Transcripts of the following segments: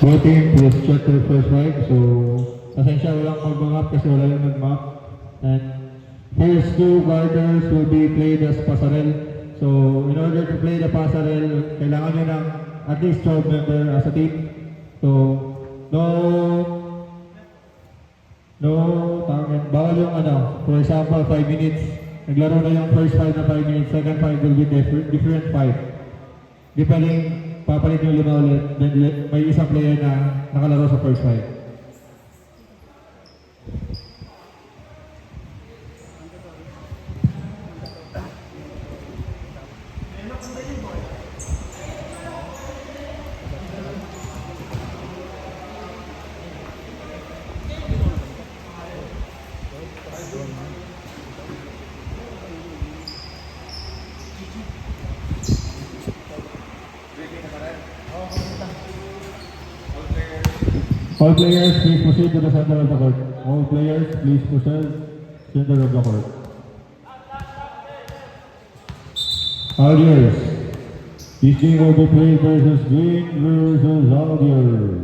Both team, please check their first right. So, pasensya walang mag-map kasi wala yung nag-map. And first two guarders will be played as pasarel. So, in order to play the pasarel, kailangan nyo ng at least 12 member as a team. So, bawal yung for example, 5 minutes. Naglaro na yung first 5 na 5 minutes, second 5 will be different 5. Di pa rin papalit yung 5 ulit, then may isang player na nakalaro sa first 5. All players, please proceed to the center of the court. All players, please proceed center of the court. Algiers. This game will be played versus Green versus Algiers.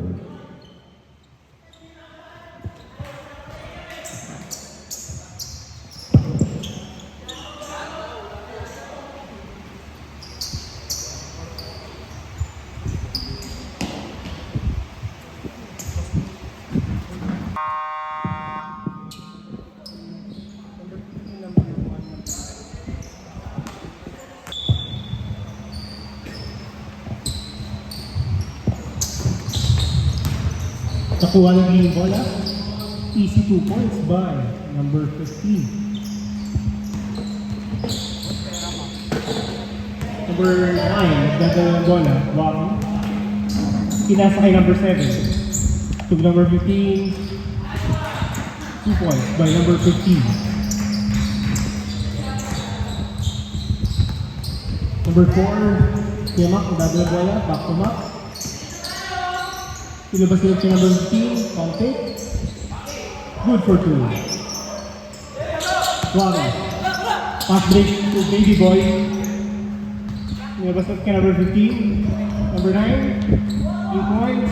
Nakuha ng yung bola. Easy 2 points by number 15. Number 9, nagdadala ng bola. Waki. Pinasa kay number 7. To number 15. 2 points by number 15. Number 4, Tiamak, nagdadala ng bola. Back to Max. Ilabas nila si number 15, Conte. Good for 2. Suarez. Pass break to Baby Boy. Ilabas nila si number 15, number 9. 8 points.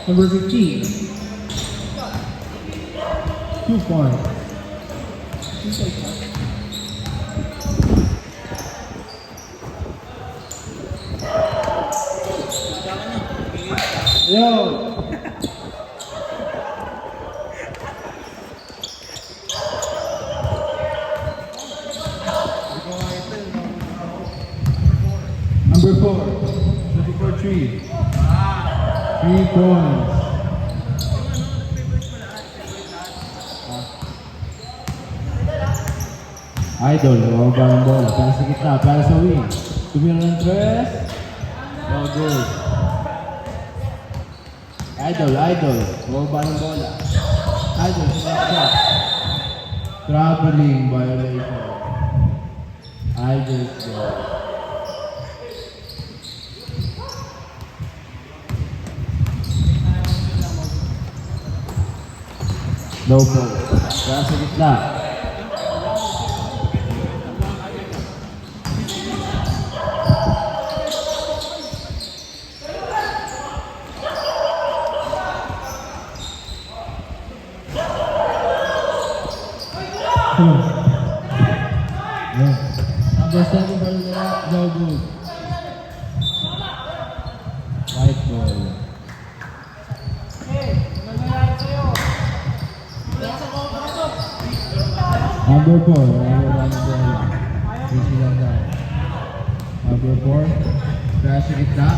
Number 15. 2 points. Yo! Number 4, 24-3. 3 points. Idol, huwag ang bola. Para sa gitna, para sa wing. Tumira ng 3. No good. Idol, huwag ang bola. Idol, shot. Traveling violation. Idol's goal. Low post. Para sa gitna. Number 7 for the no good. White ball. Number 4, Number 4, crash kita,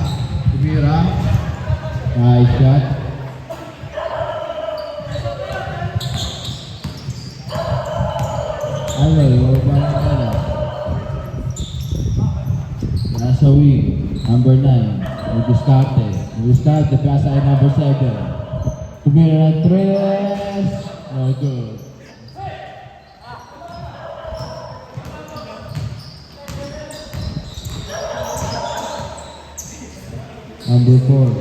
Tumira, nice shot. Nasa wing, number 9, Udiscarte, pasa ay number 7. Tumira ng 3, no good. Number 4,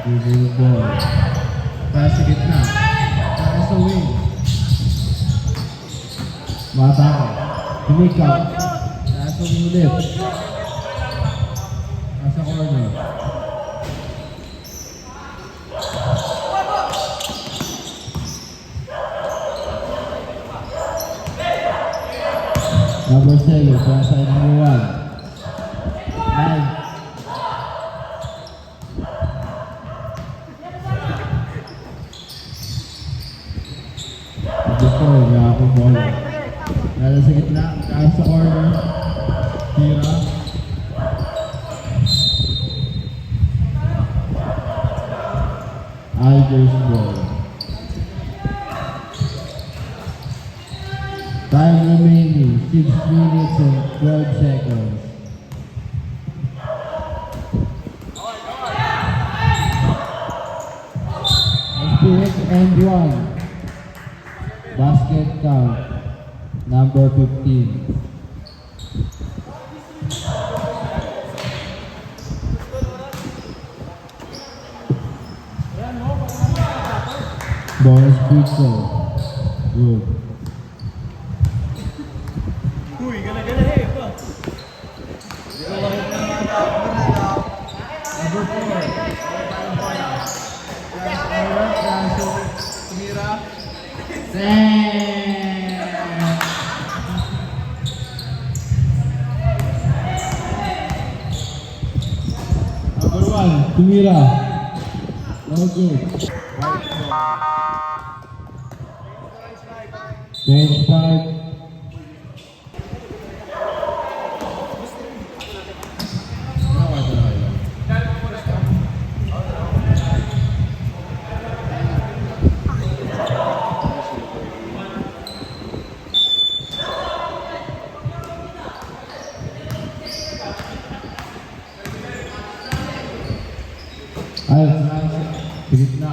Google ball. Nasa gitna. Nasa wing. Matake. Tumikaw. Nasa wing ulit. Nasa corner. Number 7, nasa number 1. 9. Gusto, wala akong bola. Nasa sa gitna, nasa corner. Tira. Alger's ball. Time remaining, 6 minutes and 12 seconds. Spirit and 1. Basket count, number 15. Bonus free throw. Good. Number 1, Tumira. No good. Bench 5. Ay, sige na.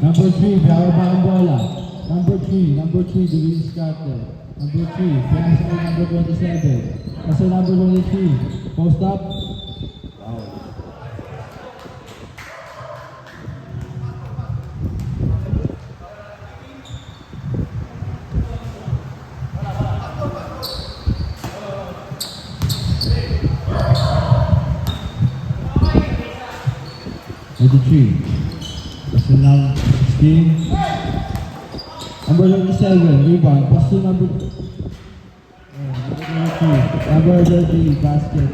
Number 3, Bravo pa ang bola. Number 3, Luis Carter. Number 3, Fianza ko number 27. Kasi number 23, post up. Wow. Kasi number 16. Number 27, rebound. Pass to number 22. Number 30, basket.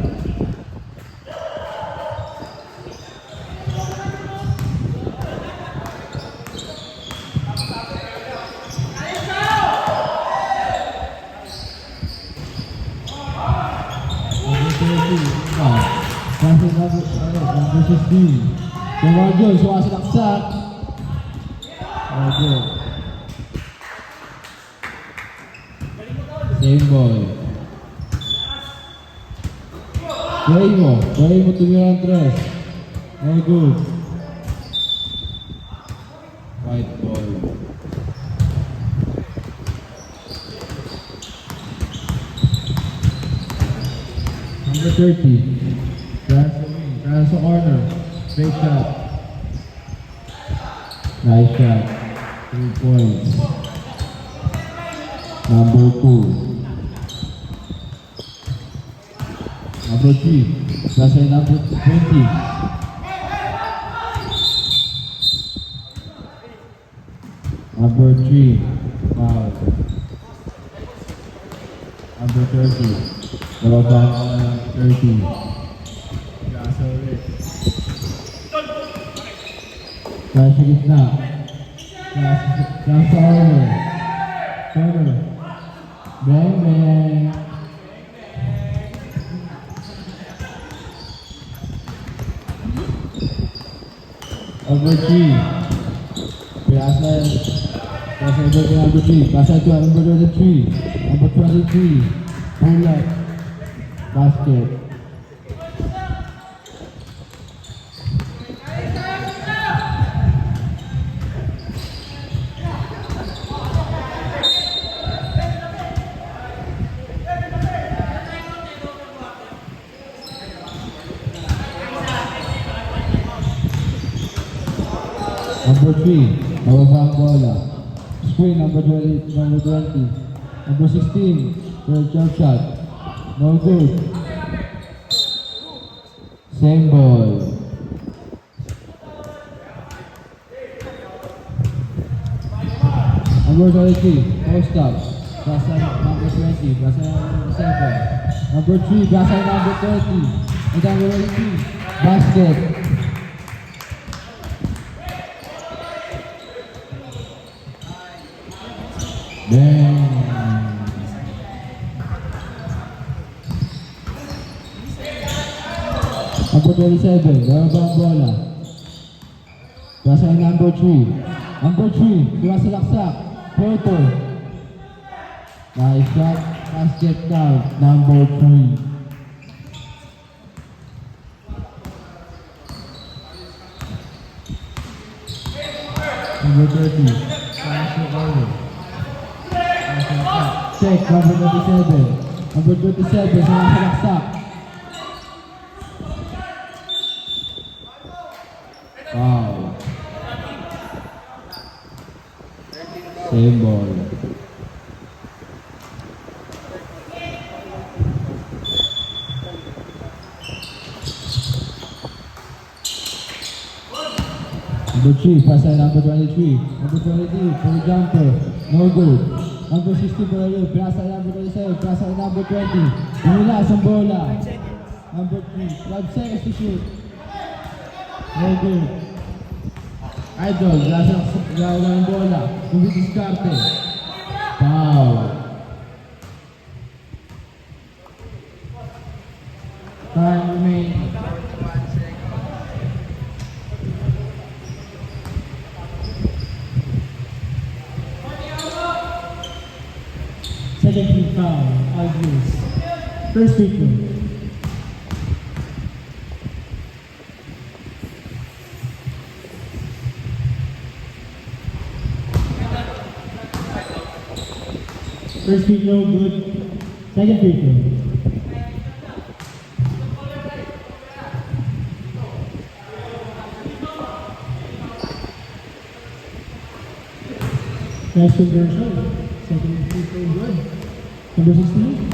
Number 15. Kewajon, sumasalaksak. Kewajon. Same ball. Play mo tumira ang tres. No good. White ball. Number 30. Transfer corner. Straight shot. Nice shot. 3 points. Number 2. Number 3. That's a number 20. Number 3. Wow. Number 30. Number 30. Nasa ulit. Nasa gitna. Nasa corner. Bang, bang. Number 3. Piasa number 3. Pasa to number 23. Number 23. Pull up. Basket. Number 3, nababa ang bola. Screen, number 20. Number 16, third jump shot. No good. Same ball. Number 23, post up. Brasa number 20, Brasa number 7. Number 3, Brasa number 30. And number 18, basket. Bang. Number 27, nababa ang bola. Brasa number 3. Number 3, Brasa laksak. Porter. Nice shot. Basket count. Number 3. Number 30. Brasa Owen. Check. Number 27. Number 27, Brasa laksak. Wow. Same ball. Number 3, pass by number 23. Number 23, for the jumper. No good. Number 60 for the loop. Pass by number 27. Pass by number 20. Wala sa bola. Number 3, 12 seconds to shoot. No good. Idol, galaw ng bola. Hindi diskarte. Foul. Time remaining. Second team foul, Algiers. First free throw. First free throw, good. Second free throw. Nice conversion. Second free throw, good. Number 16.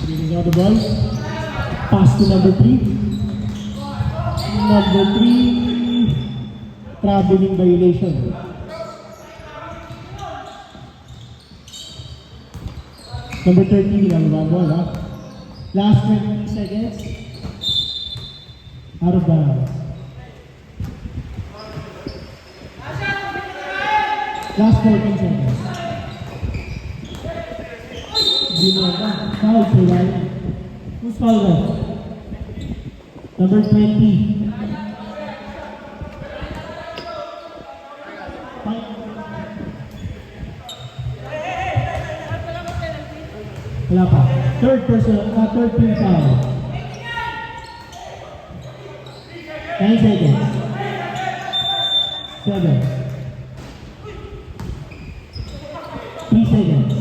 Giving out the ball. Pass to number 3. Number 3. Traveling violation. Number 13, nababa ang bola. Last 20 seconds. Out of bounds. Last 14 seconds. Binota. Foul sa ilalim. Who's foul left? Number 20. Wala pa. Third team foul. 9 seconds. 7. 3 seconds.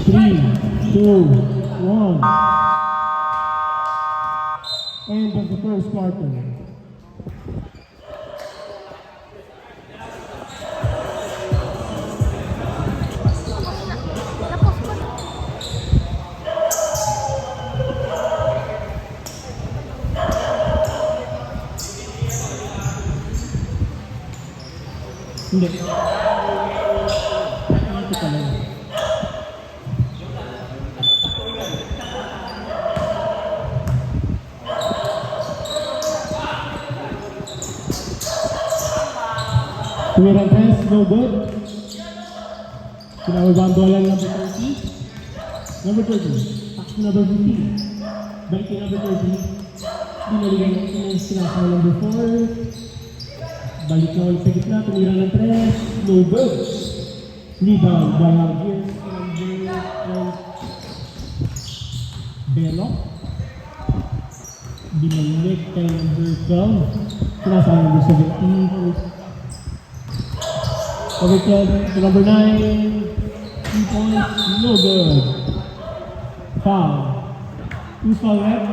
3, 2, 1. End of the first quarter. Hindi. Ito pala. Tumira press, no good. Pinababa ang bola ng number 30. Number 30. Pass to number 15. Balik kay number 30. Binaligan ng sinasama number 4. Balik na ulit sa gitna, tumira ng press, no good. Rebound by Algiers, number 12. Belo. Binalik kay number 12. Sinasama number 17. Number 12 to number 9. 3 points, no good. Foul. Who's foul left?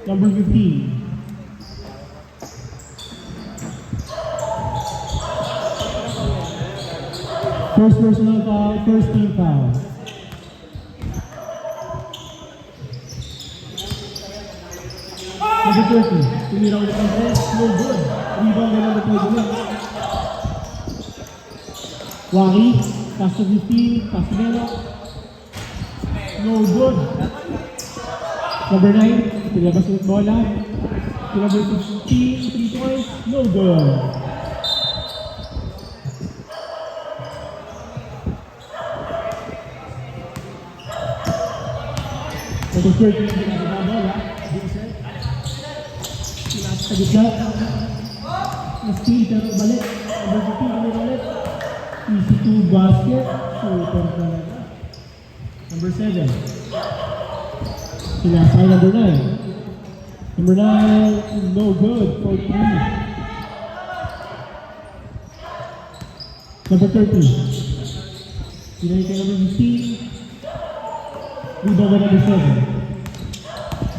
Number 15. First personal foul, first team foul. Number 30, tumira ulit ang press, no good. Rebound na number 21. Wari, pass to 15, pass to Melo. No good. Number 9, pinabas ulit bola. Number 16, 3 points, no good. Number 13, pinababa bola. Vincent. Pinasa sa gitna. Na-steal pero balik. Number 15, kumira ulit. Easy to basket. Super talaga. Number 7. Sinasay number 9. Number 9, no good for 3. Number 13. Pinay kay number 15. Rebound by number 7.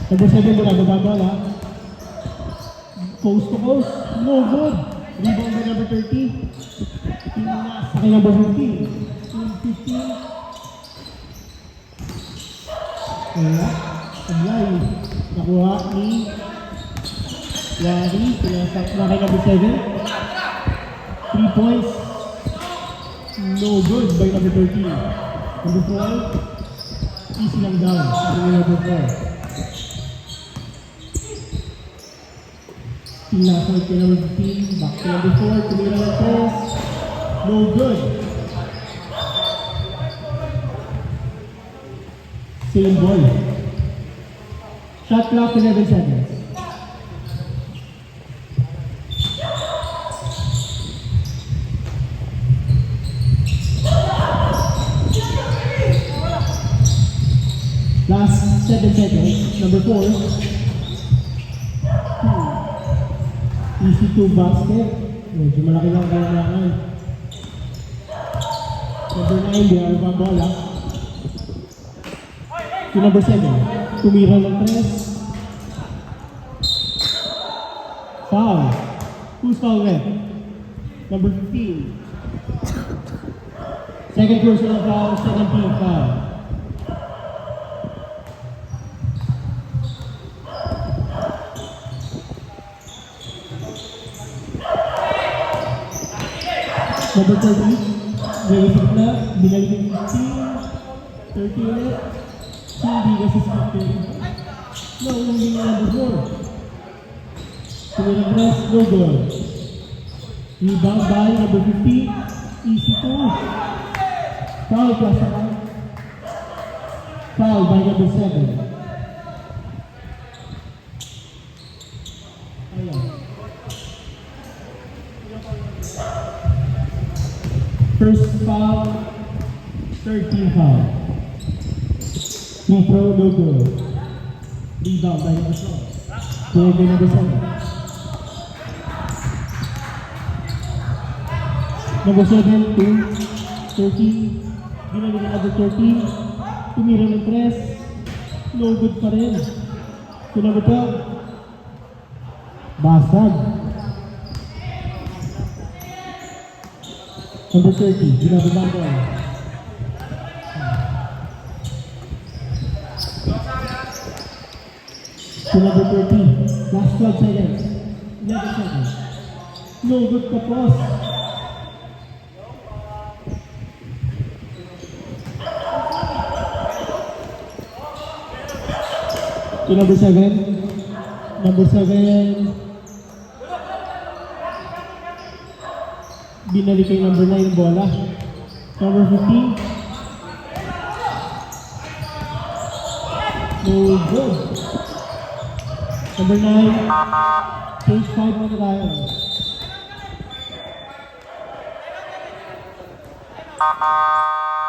Number 7 wala babala. Post to post, no good. Rebound by number 30. Pinasa kay number 15. 15. Wala. Sablay. Nakuha ni Wari. Pinasa na kay number 7. 3 points. No good by number 13. Number 12. Easy lang down. Sabi nila number 4. Pinasal kay number 15. Back to number 4. Tumira ng press. No good. Same ball. Shot clock 11 seconds. Last 7 seconds. Number 4. Easy to basket. Medyo malaki lang kailangan. Number 9, di ako pang bola. To number 7. Tumira ng tres. Foul. Who's foul left? Number 15. Second personal foul, second team foul. Number 30, realistic na, binalik yung 15, 30 ulit, hindi kasi sa 30. No, hindi na number 4. Tumira press, no goal. Rebound by number 15, easy to. Foul plus one. Foul by number 7. Ayan. First foul, third team foul. Free throw, no good. Rebound by number 12. Play by number 7. Number 7 to 30. Ginagawa ng number 30. Tumira ng press. No good pa rin. To number 12. Basag. Number 30, ginagawa ng ball. To number 30, last 12 seconds. 11 seconds. No good pa post. To number 7. Number 7. Binalik kay number 9 yung bola. Number 15. No good. Number 9. Change 5 muna tayo.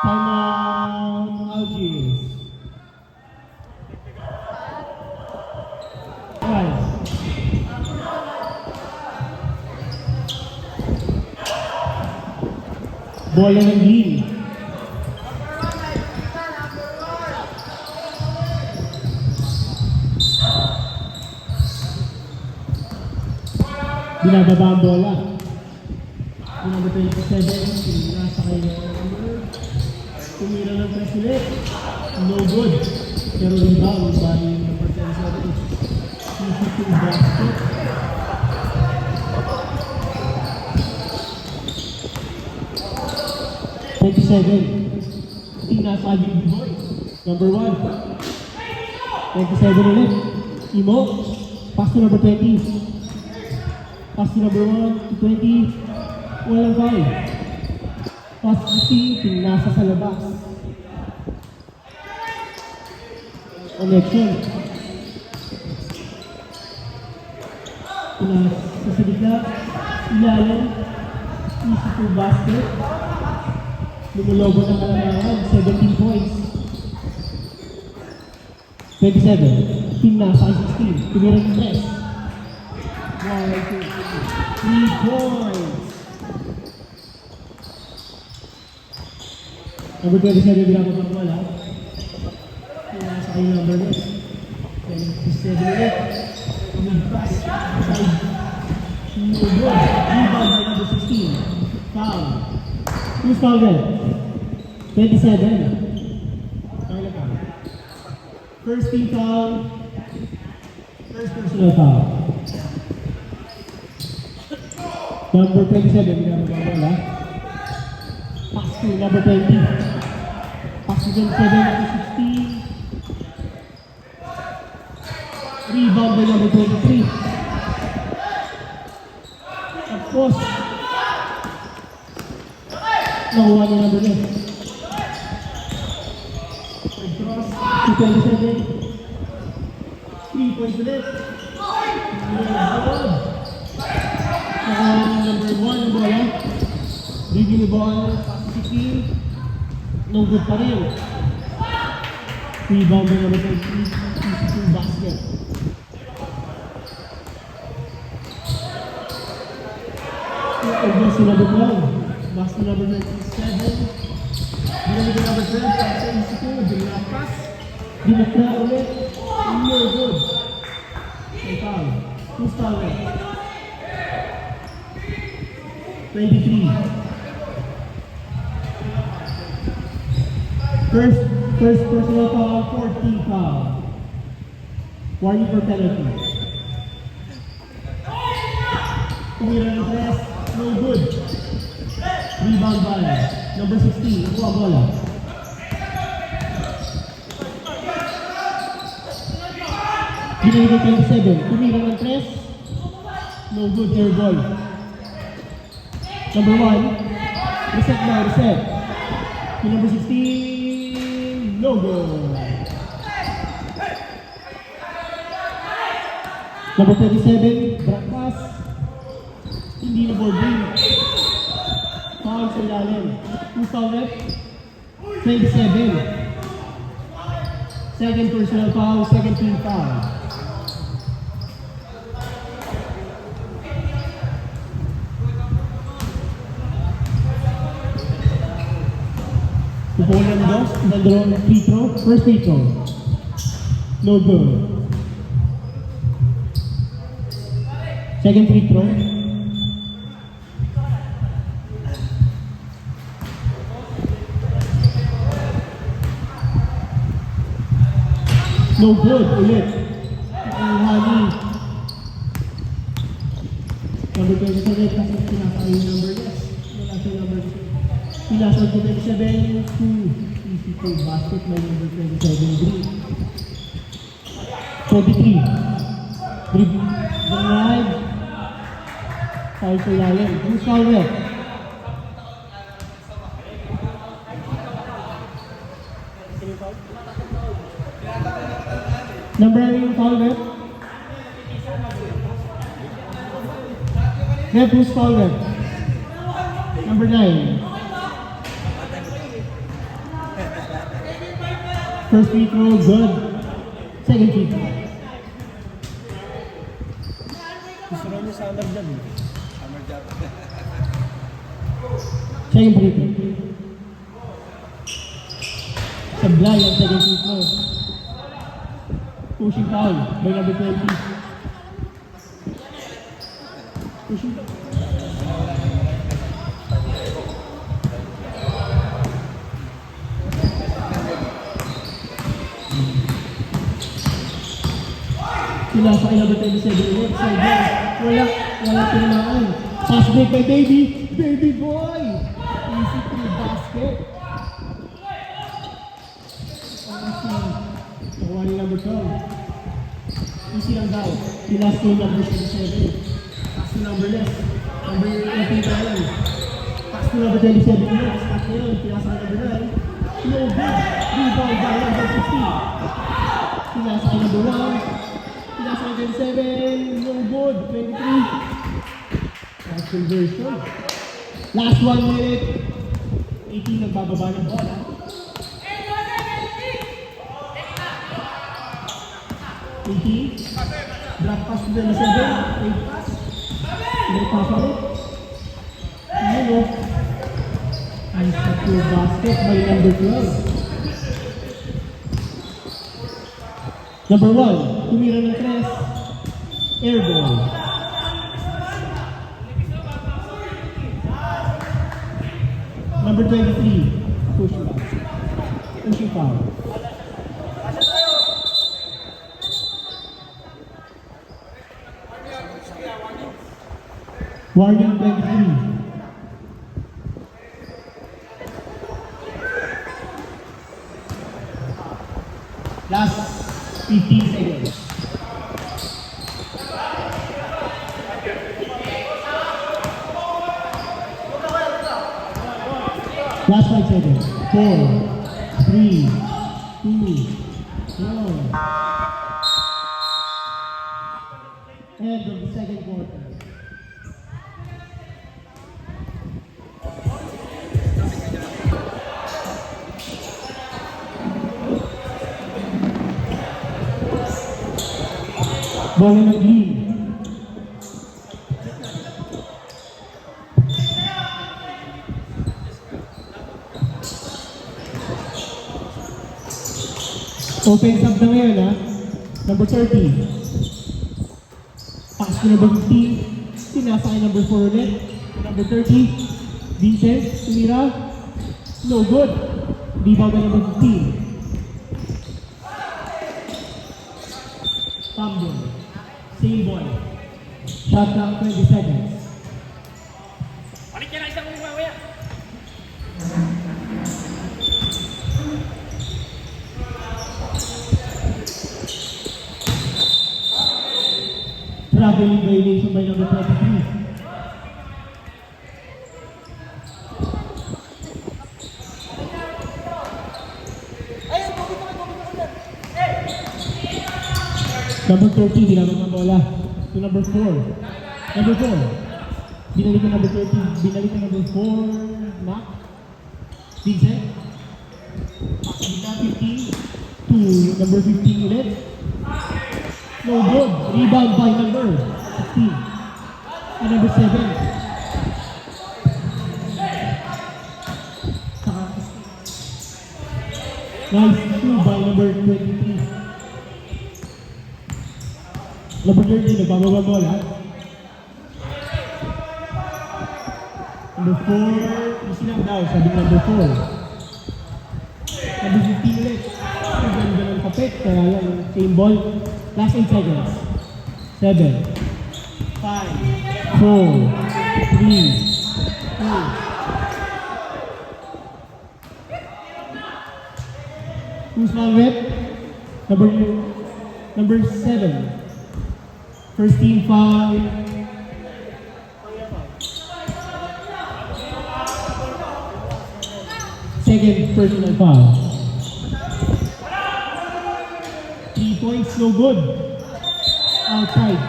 Timeout, Algiers. Right. Bola ng green. Binababa ang bola. Yung number 27, nasa kay number. Tumira ng press ulit. No good. Pero rebound ba yung number 27? Easy to basket. Nasa Big Boy. Number 1. 27 ulit. Imo. Pass to number 20. Pass to number 1 to 20. Walang foul. Pass to 15. Nasa sa labas. Connection. Nasa sa gitna. Ilalim. Easy to basket. Lumulobo ng kalamangan, 17 points. 27, team nasa 16, tumira ng 3. 1, 2, 3 points. Number 27, binababa ng wala. Nasa kayo number 9. 27 ulit. Umigpas. Side. No good. Rebound by number 16. Foul. Who's foul there? 27. First team foul. First personal foul. Number 27, binababa ang bola. Pass to number 20. Pass to 27 to 16. Rebound by number 23. Of course. Nakuha ni number 9. Cross to 27. 3 points ulit. Number 1 ang bola. Review the ball. Pass to 16. No good pa rin. Rebound by number 23. Easy to basket. Against the number 12. Pass to number 97. Binalik yung number 12. Pass to easy to. Binapas. Binakla ulit. No good. May foul. Who's foul eh? 23. First personal foul, 14 foul. Warning for penalty. Tumira ng press. No good. Rebound by number 16. Nakuha bola. Binigay ng 27. Tumira ng press. No good. Air ball. Number 1. Reset now. Reset. To number 16. No good. Number 37. Back pass. Hindi na board game. Foul sa ilalim. Who's foul rep? 27. Second personal foul, second team foul. Pupunan ng dos, dalawang free throw. First free throw. No good. Second free throw. No good ulit. Honey. Number 27 kasi pinaka yung number yes. Wala siya number 2. Pinasal ko 27 to easy to basket by number 27 green. 23. Drive. Foul sa ilalim. Who's foul there? Number yung foul rep? Rep, who's foul rep? Number 9. First free throw, good. Second free throw. Gusto rin yung summer job eh. Summer job. Second free throw. Sablay ang second free throw. Pushing foul by number 20. Pushing. Sila sa number 27 ulit. Wala tinamaan. Pass break by Baby boy! Easy 3 basket. Nakuha ni number 12. Easy lang daw. Pilas ko yung number 27. Pass to number less. Number 18 tayo. Pass to number 27 ulit. Pass to yun. Pilas ko number 9. No good. Rebound by number 15. Pilas ko number 1. Pilas ko number 7. No good. 23. Last conversion. Last 1 minute. 18 nagbababa ng bola. Drop pass to the 7, 8 pass. May pass ulit. Ayan o. Ang secure basket by number 12. Number 1, tumira ng 3. Air ball. Number 23, push pass. Pushing foul. Warning 23. Last 15 seconds. Last 5 seconds. 4, 3, 2, 1. End of the second quarter. Bola ng green. Open sub na ngayon ha. Number 30. Pass to number 15. Sinasa kay number 4 ulit. Number 30. Vincent. Tumira. No good. Rebound by number 15. Fumble. Same ball. Shot clock 20 seconds. Balik ka na isang ulit mamaya. Traveling violation by number 23. Number 30, ginamit ng bola. To number 4. Number 4. Binalik ng number 30. Binalik ng number 4. Mac. Vincent. Pakita 15. To number 15 ulit. No good. Rebound by number 15. And number 7. Nice two by number 23. Number 30, nagbababa bola. Number 4, easy lang daw, sabi ng number 4. Number 15 ulit. Ganda ng kapit, kaya lang same ball. Last 8 seconds. 7, 5, 4, 3, 2. Who's now with? Number 7. First team foul. Second personal foul. 3 points, no good. Outside.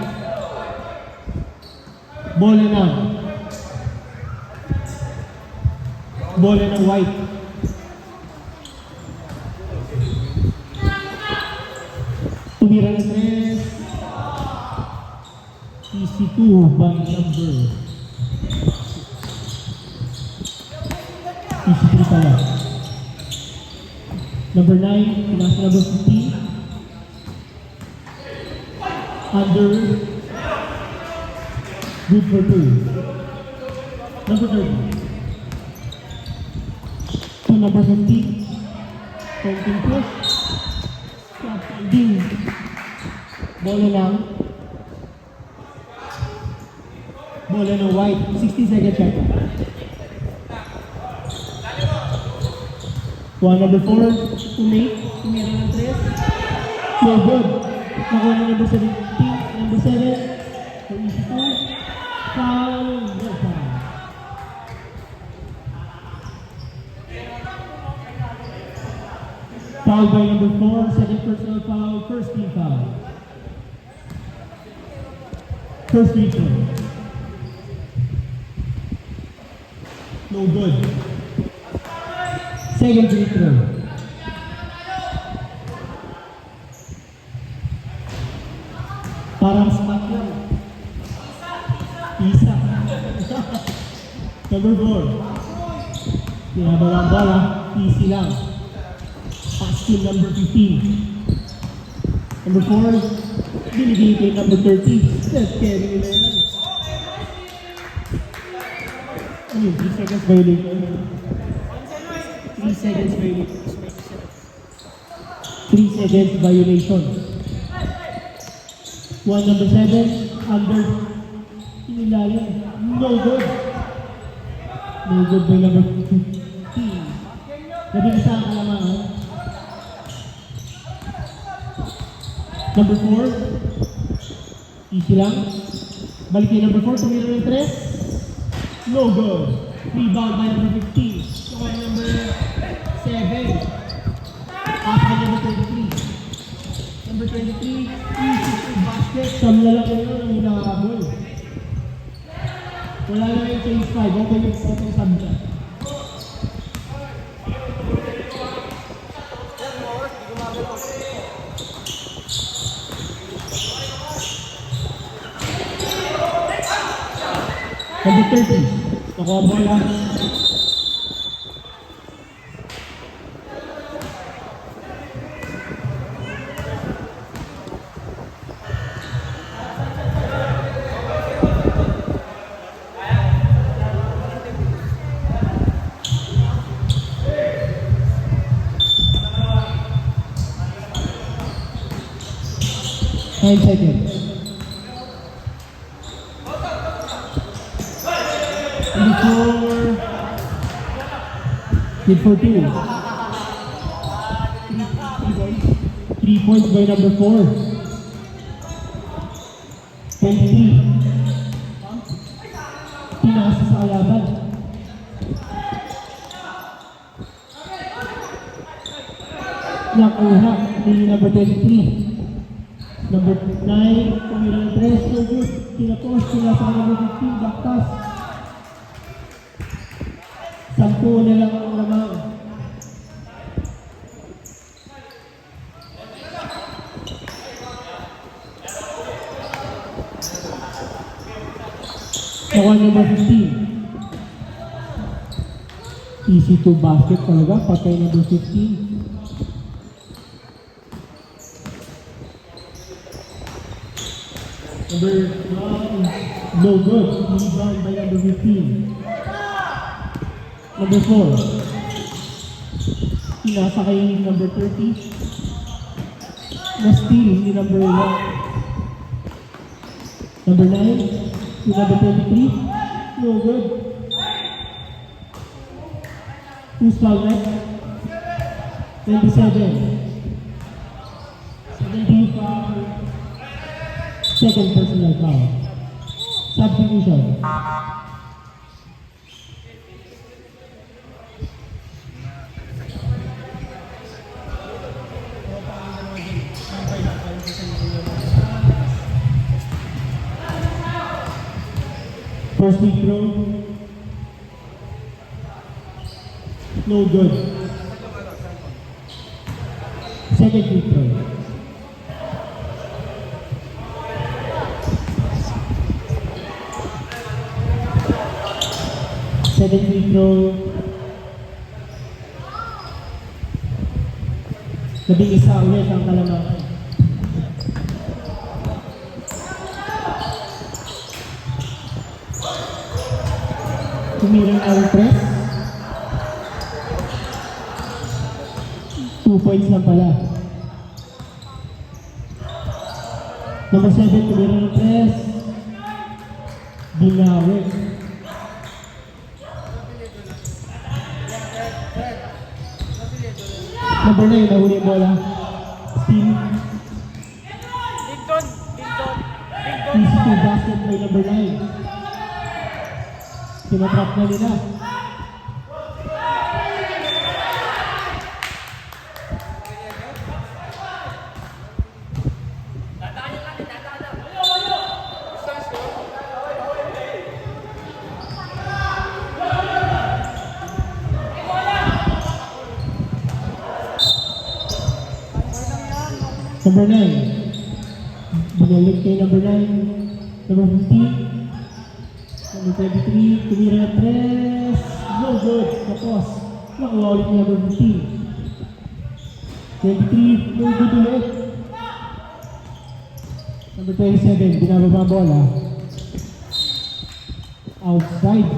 Bola na. Bola ng white. Tumira ng 3. EC2 by number EC3 pala. Number 9, pinasa number 15. Under Good for 2. Number 30. To number 15. Counting push. Stop ending. Bola lang. Bola ng white. 60 seconds shot. One number 4. To make. Tumira ng 3. No good. Nakuha ng number 17. Number 7. To easy 2. Foul. No foul. Foul by number 4, second personal foul, first team foul. First free throw. No good. Second free throw. Parang spot lang. Isa. Number 4. Tinabal ang bola, easy lang. Pass to number 15. Number 4, binigay kay number 30. Steph Curry na yan. Ano, 3 seconds violation. 3 seconds violation. 3 seconds violation. One number 7, under. Inilalim. No good. No good by number 15. Labing isa ang kalamangan. Number 4. Easy lang. Balik kay number 4. Tumira ng 3. No good. Rebound by number 15. So kay number 7. Pass by number 23. Number 23. Easy to basket. Sam na lang yun ang hinahabol. Wala lang yung change 5. Okay yung photo subject. Number 30. Nakuha bola. Five seconds. Good for 2. 3 points by number 4. 23. Pinasa sa kalaban. Nakuha ni number 23. Number 9, tumira ng 3. So good. Tinapos sila sa number 15. Baktas. 10 na lang ang lamang. Nakuha number 15. Easy to basket talaga. Patay number 15. Number 1, no good. Rebound by number 15. Number 4. Pinasa kay number 30. Na-steal ni number 1. Number 9. To number 23. No good. Who's foul next? 27. 17 foul. Second personal foul. Substitution. First free throw. No good. Second free throw. Second free throw. Labing isa ulit ang kalamangan. Tumirang ang press. 2 points lang pala. Number 7, tumirang ang press. Binawi. Number 9, nahuli yung bola. Steal. Linton! Linton! Easy to basket by number 9. Sinatrap na nila. Number 9. Binalik kay number 9. Number 15. Number 23. Tumira na press. No good. Tapos. Nakuha ulit ni number 15. 23. No good ulit. Number 27. Binababa ang bola. Outside.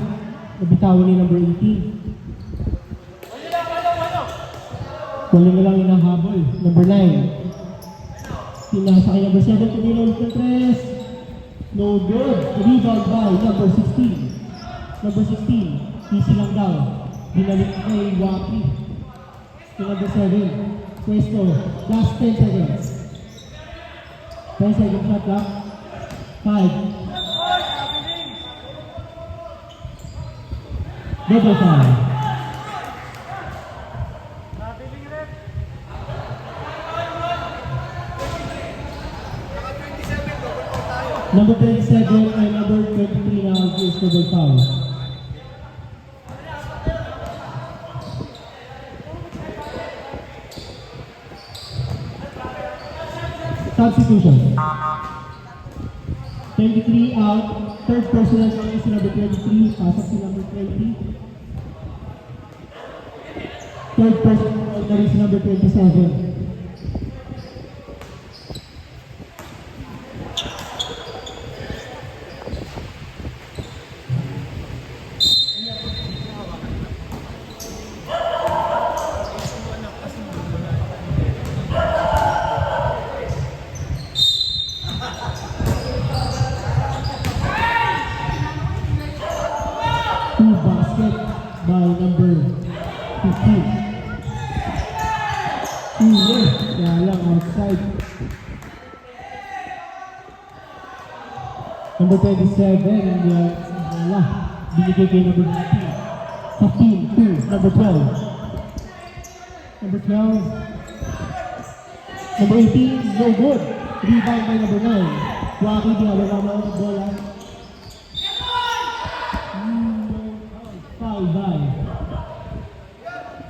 Nabitawan ni number 18. Wala na lang inahabol. Number 9. Pinasa kay number 7, tumira ulit ng press. No good. Rebound by number 16. Number 16, easy lang daw. Binalik kay Waki. To number 7, Puesto. Last 10 seconds. 10 seconds shot clock. 5. Double foul. Number 27 and number 23 now is double foul. Substitution. 23 out. Third personal foul is number 23. Pasok si number 20. Third personal foul is number 27. Two basket by number 15. Yes, kaya lang outside. Number 27, wala. Binigay kay number 15. 15, 2, number 12. Number 12. Number 18, no good. Rebound by number 9. Waki, di alam naman ang bola. Foul by.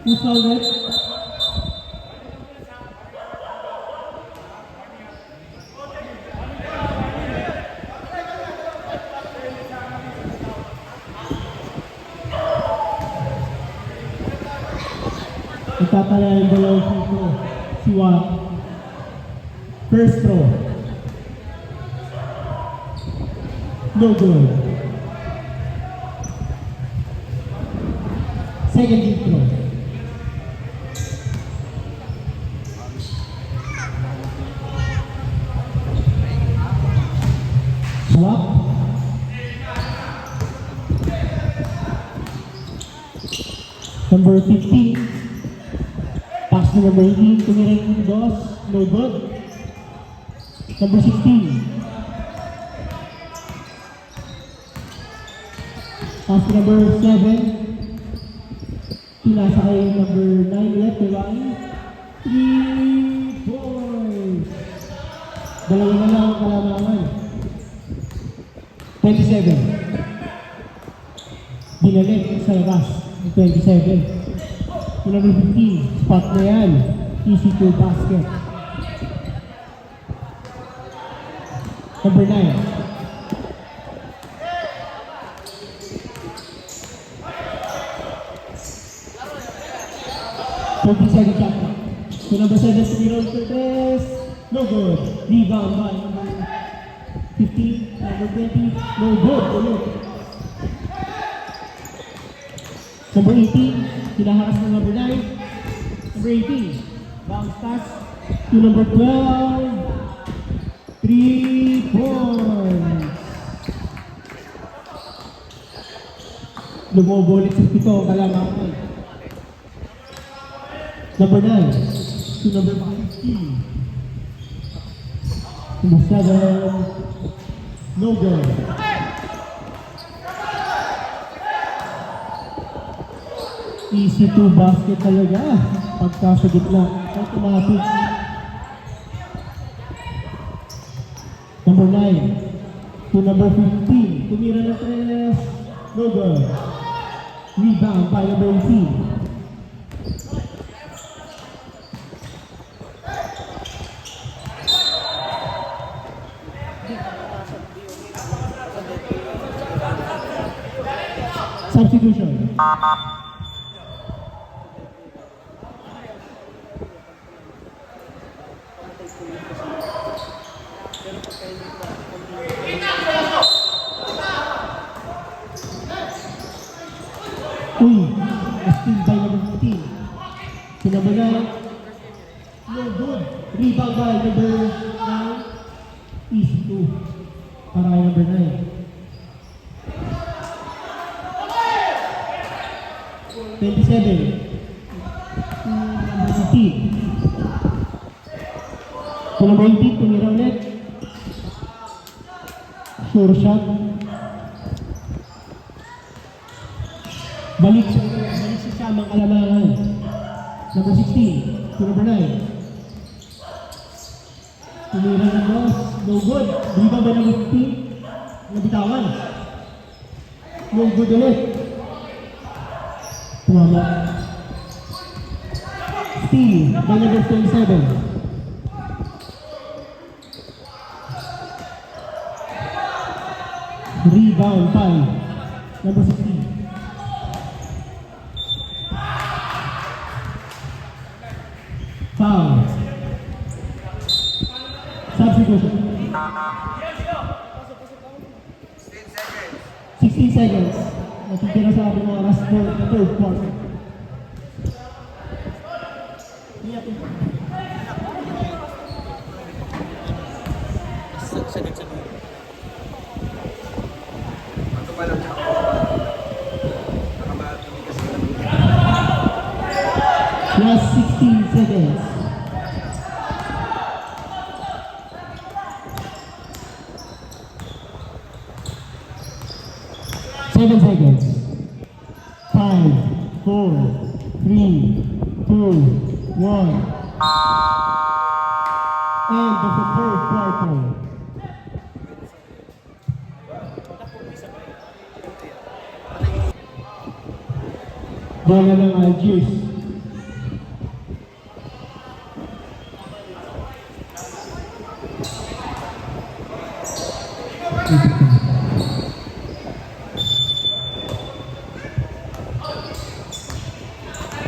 Who's fouled it? Nagtatala yung dalawang dito. Si Waki. First throw. No good. Second deep throw. Swap. Number 15. Pass to number 18. Tumirin yung dos. No good. Number 16. Pass to number 7. Pinasa kay number 9 ulit, diba? 3 points! Dalawa na lang ang kalamangan. 27. Binalik sa labas. 27. Yung number 15, spot na yan. Easy to basket. Number 9. 40-second shot clock. So number 7, zero to press. No good. Rebound by number 15, number 20. No good. Ulit. Number 18, kinaharas ng number 9. Number 18, bounce pass to number 12. 3 points. Lumobolit sa pito ang kalamangan. Number 9 to number 15. Number 7, no good. Easy to basket talaga. Pagka sa gitna, automatic. Number 9 to number 15. Tumira ng 3. No good. Rebound by number 18. Substitution. Uy, steal by number 15. Si number 9. No good. Rebound by number 9. Easy to. Para kay number 9. 27. Number 15. Si number 18, tumira ulit. Sure shot. Balik sa samang kalamangan. Number 16, to number 9. Tumira ng boss. No good. Rebound by number 15. Nabitawan. No good ulit. Tumama. Steal by number 27. Rebound by number 16. Foul. Substitution. 16 seconds. Natitira sa ating mga last for the third quarter. Last 16 seconds. Seven seconds. 5, 4, 3, 2, 1. End of the third quarter. Bola ng Algiers.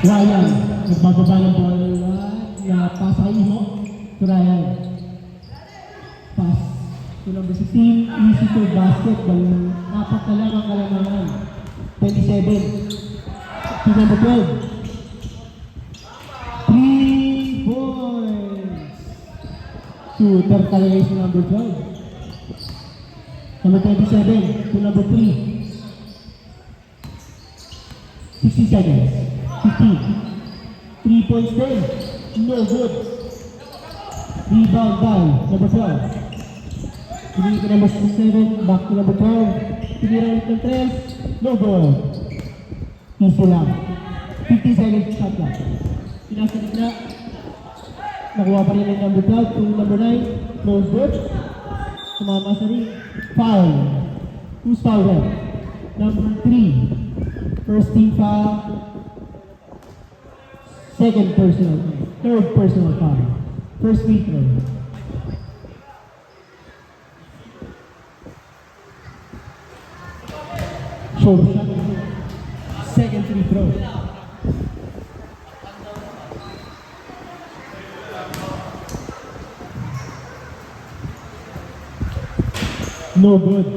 Ryan, nagbababa ng bola na pasa kay Iho. To Ryan. Pass to number 16, easy to basket. Apat na lang ang kalamangan. 27 to number 12. 3 points. Shooter talaga yung si number 12. Number 27 to number 3. 60 seconds. 15. 3 points then. No good. Rebound by number 12. Pinili ko number 7. Back to number 12. Pinili ulit ng 3. No good. Easy lang. 50 seconds shot lang. Pinasalit na. Nakuha pa rin ng number 12 to number 9. No good. Tumama sa ring. Foul. Who's foul then? Number 3. First team foul. Second personal foul. Third personal foul. First free throw. Short shot. Second free throw. No good.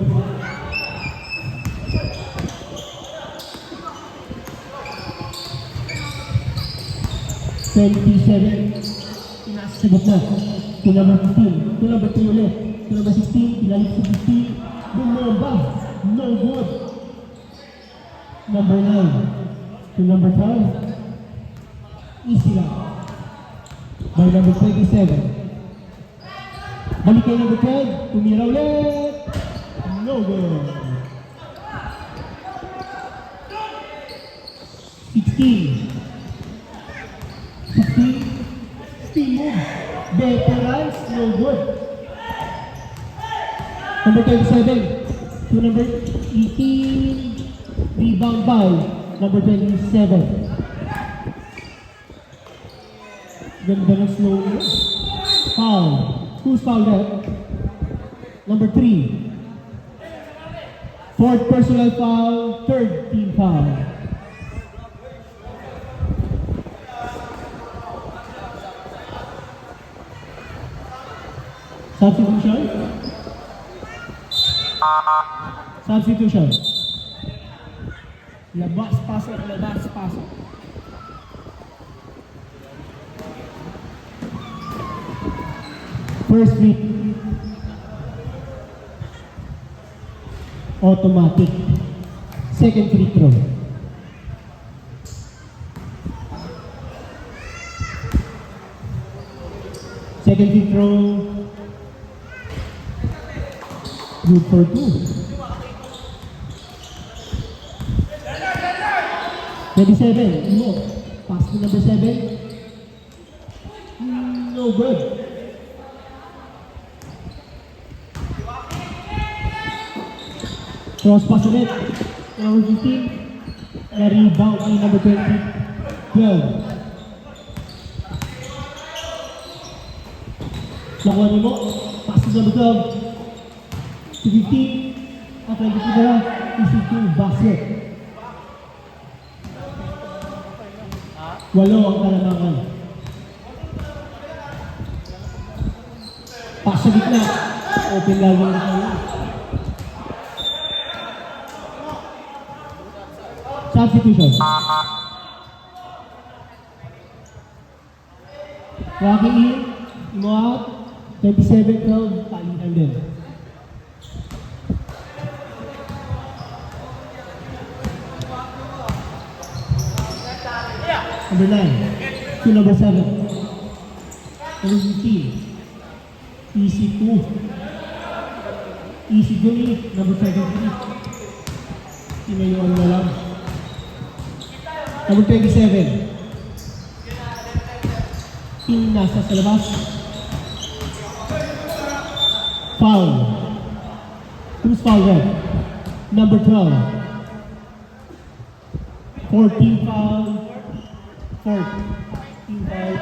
27. Sagot na. To number 15. To number 3 ulit. To number 16. Pinalik sa 15. Bumomba. No good. Number 9. To number 12. Easy lang. By number 27. Balik kay number 12. Tumira ulit. No good. 16. 16. Steam move. Veterans, no good. Number 27. To number 18. Rebound by number 27. Ganda ng slow move. Foul. Who's fouled out? Number 3. Fourth personal foul. Third team foul. Substitution. Substitution. Labas, pasok, labas, pasok. First week. Automatic. Second free throw. Second free throw. Good for 2. 27. No. Pass to number 7. No good. Cross pass ulit. Number 15. Na-rebound ay number 20. 12. Nakuha niyo mo. Pass to number 12. To 15. At 22 na. Easy 2. Basket. 8 ang kalamangan. Pass sa gitna. Open lagi na kayo. Substitution. Walking in, mo out, 27 crowd, palitan din. Number 9, to number 7. Number 15, easy 2. Easy 2, number 23. Tinayuan mo lang. Number 27. Team nasa sa labas. Foul. Who's foul red? Number 12. 14 foul. 14 foul.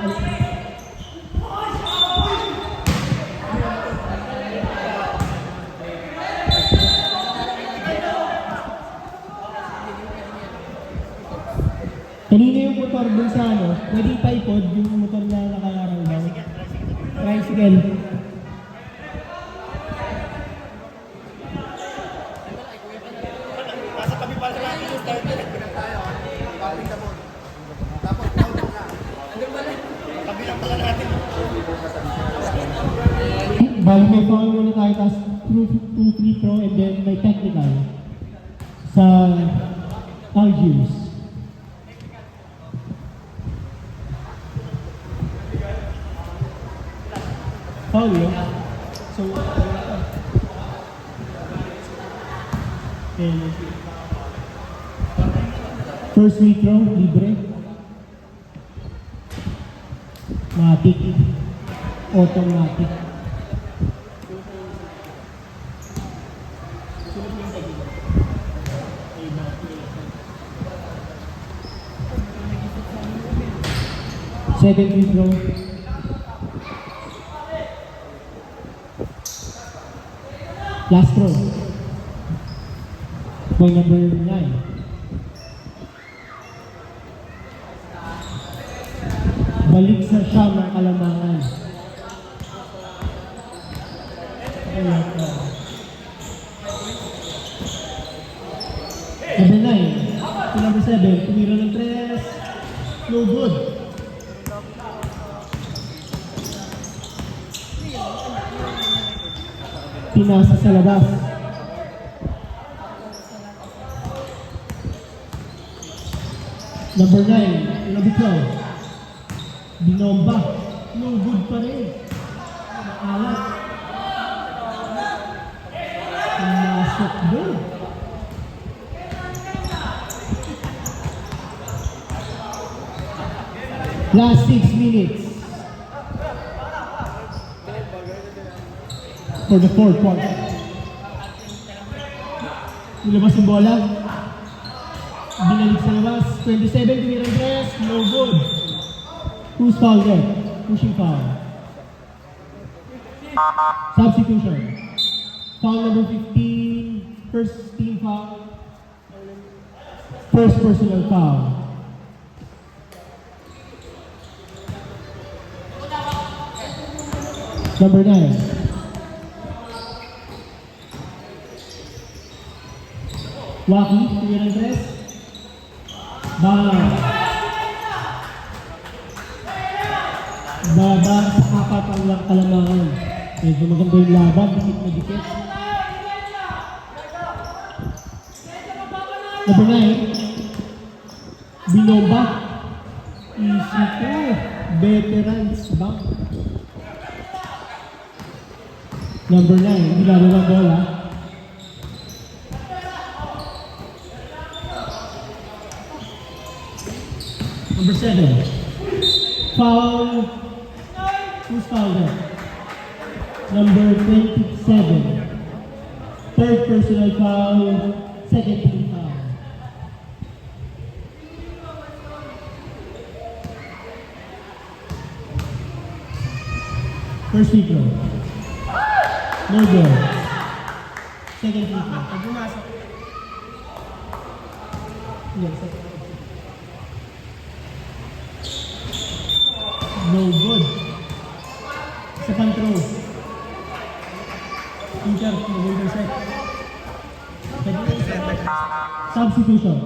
Kanina yung motor dun sa ano, pwedeng typod yung motor na nakalarang daw. Tricycle. Nasa tabi pa sa natin yung starter. Tayo. Kapit ka mo. Tapos, tabi lang pala natin. Bali may foul muna tayo, tapos two free throw and then may technical sa Algiers. Foul yun. So, and first free throw, libre. Matic. Automatic. Second free throw. Last throw. Point number 9. Balik sa siyam ng kalamangan. Ayan ka. Number 9. To number 7. Tumira ng 3. No good. Pinasa sa labas. Number 9, number 12. Binomba. No good pa rin. Maalat. Pumasok doon. Last 6 minutes. For the fourth quarter. Nilabas yung bola. Binalik sa labas. 27 to Mirandres. No good. Who's foul there? Pushing foul. Substitution. Foul number 15. First team foul. First personal foul. Number 9. Waki, Mirandres. Baba sa apat ang kalamangan. Medyo maganda yung laban, dikit na dikit. Number 9. Binomba. Easy to. Veterans back. Number 9. Ginagawa bola. Number 7. Foul. Who's foul there? Number 27. Third personal foul. Second team foul. First free throw. No good. Second free throw. Pag pumasok, Yes, second. No good. Second throw. Inter, nag-intercept. Substitution.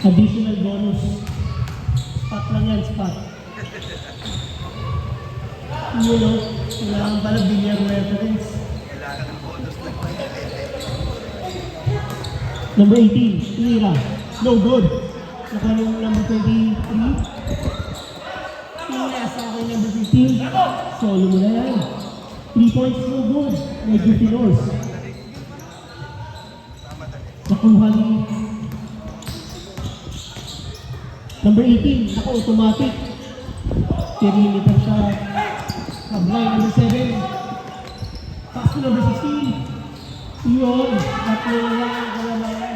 Additional bonus. Spot lang yan, spot. You know, kailangan pala bilyar reference. kailangan ng bonus na. Number 18, Tira. No good. Nakalong number 23. Tira sa akin number 15. Solo mo na yan. 3 points, no good. Medyo pinos. Nakuha ni number 18, naka-automatic. Tinilitan siya. Sablay, number 7. Pass to number 16. Yun, tatlo na lang ang kalamangan.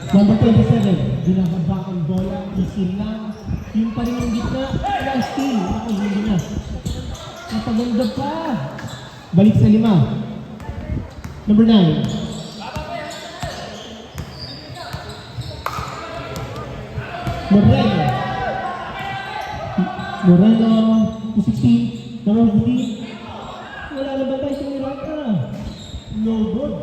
Number 27, binababa ang bola, isin lang. Yung pa rin ang gitna, lang steal. Ako, hindi na. Napaganda pa. Balik sa 5. Number 9. Moreno, to 16. Number 15. Wala na ba tayo sa Miranda? No good.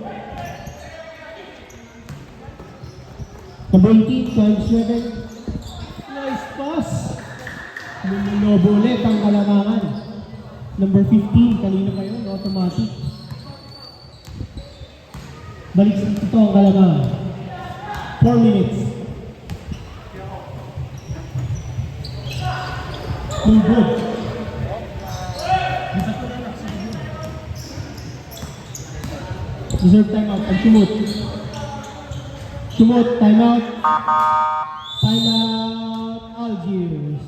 Number 18, times 7. Nice pass. Lumulobo ulit ang kalamangan. Number 15, kanina pa yun, automatic. Balik sa ito ang kalamangan. 4 minutes. No good. Reserve timeout. Pag sumot. Sumot. Timeout. Timeout. Algiers.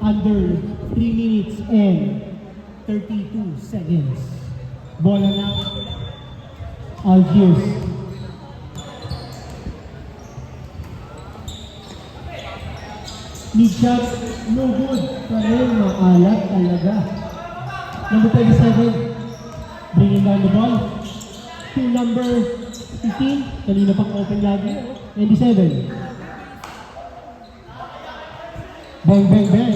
Under 3 minutes and 32 seconds. Bola na Algiers. Mid shot, no good. Pareho, maalat talaga. Number 27, bringing down the ball. To number 15, kanina pang open lagi. 27. Bang, bang, bang.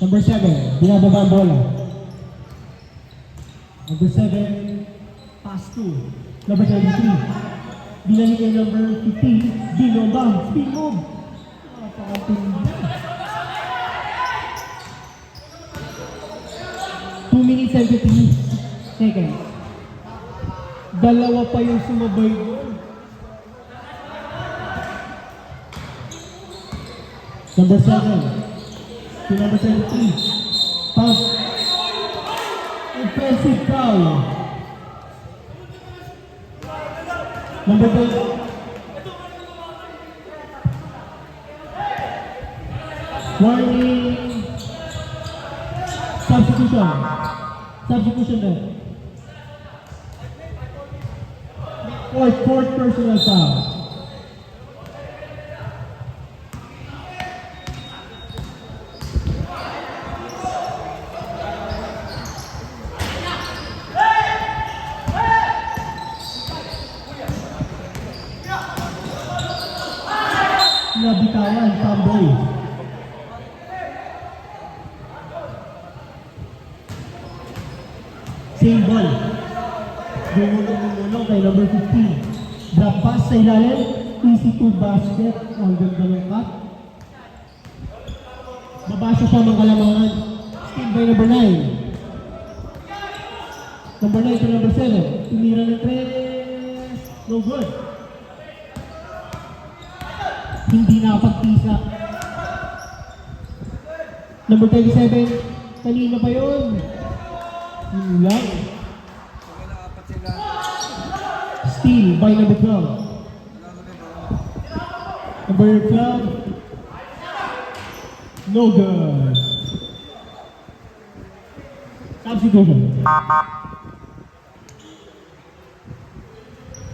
Number 7, binababa ang bola. Number 7, pass to number 33. Binalik yung number 15, Binomba, speed move. Napakatindi. 2 minutes and 15 seconds. Dalawa pa yung sumabay doon. Number 7 to number 23. Pass. Impressive foul. Number 12. Warning. Substitution. Substitution na. Fourth personal foul. Nabitawan, Samboy. Same ball. Gumulong kay number 15. Drop pass sa ilalim. Easy to basket. Ang ganda ng cut. Babasa siya mga kalamangan. Steal by number 9. Number 9 to number 7. Tumira ng 3. No good. Hindi nakapagpisa. Number 37. Kanina pa yun. Yun lang. Steal by number 12. Number 12. No good. Substitution.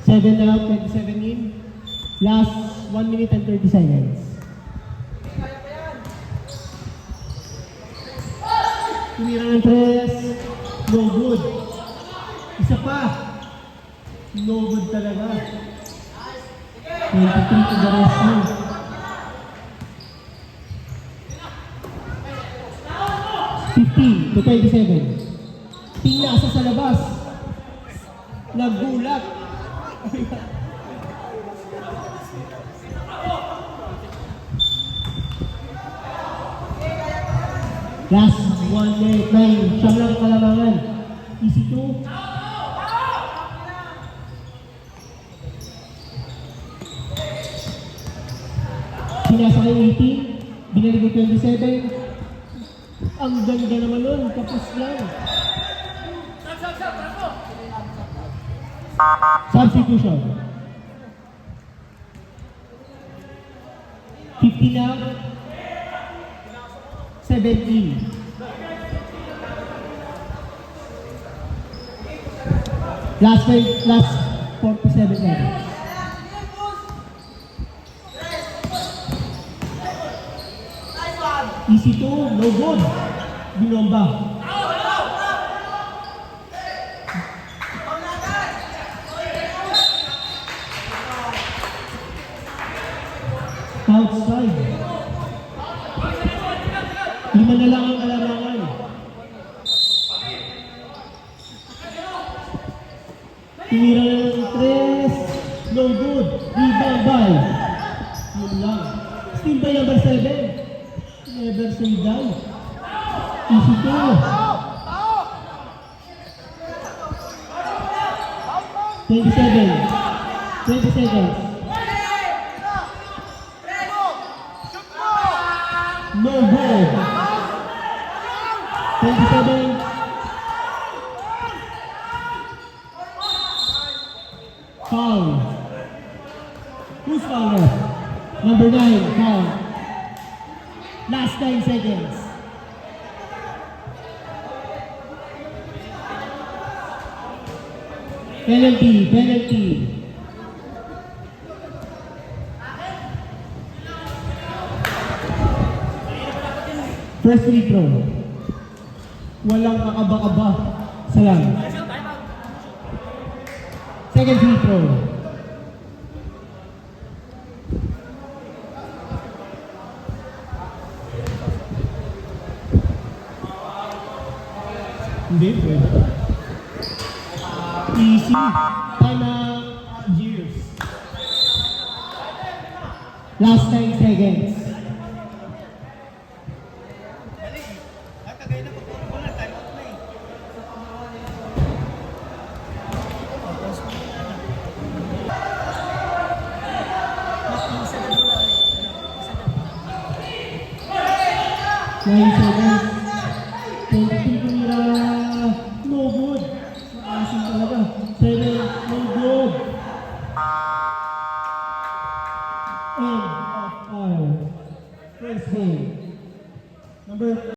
7 out, 27 in. Last 1 minute and 30 seconds. Tumira ng 3. No good. Isa pa. No good talaga. 23 to the rescue. To 27. Pinasa sa labas. Nagulat. Last 1 minute, 9. Siyam lang kalamangan. Easy 2. Pinasa kay 18. Binalik ko 27. Ang ganda naman nun. Tapos lang. Substitution. 15 out. 17. Last 47 seconds. Easy 2, no good. Binomba. Outside. 5 na lang ang kalamangan. Tumira na ng 3. No good. Rebound by. Yun lang. Steal by number 7. Never say down. Easy 2. 27. 20 seconds. No good. 27. Foul. Who's foul? Number 9. Foul. Last 9 seconds. Penalty. First free throw. Walang kakaba-kaba sa lang. Second free throw. Hindi, pwede. Easy. Time ng Algiers. Last 9 seconds. Kagaya na pagpuro ko lang, time out na eh. Nine seconds. Tentative kumira. No good. Maasin talaga. 7. No good. End of our first game. Number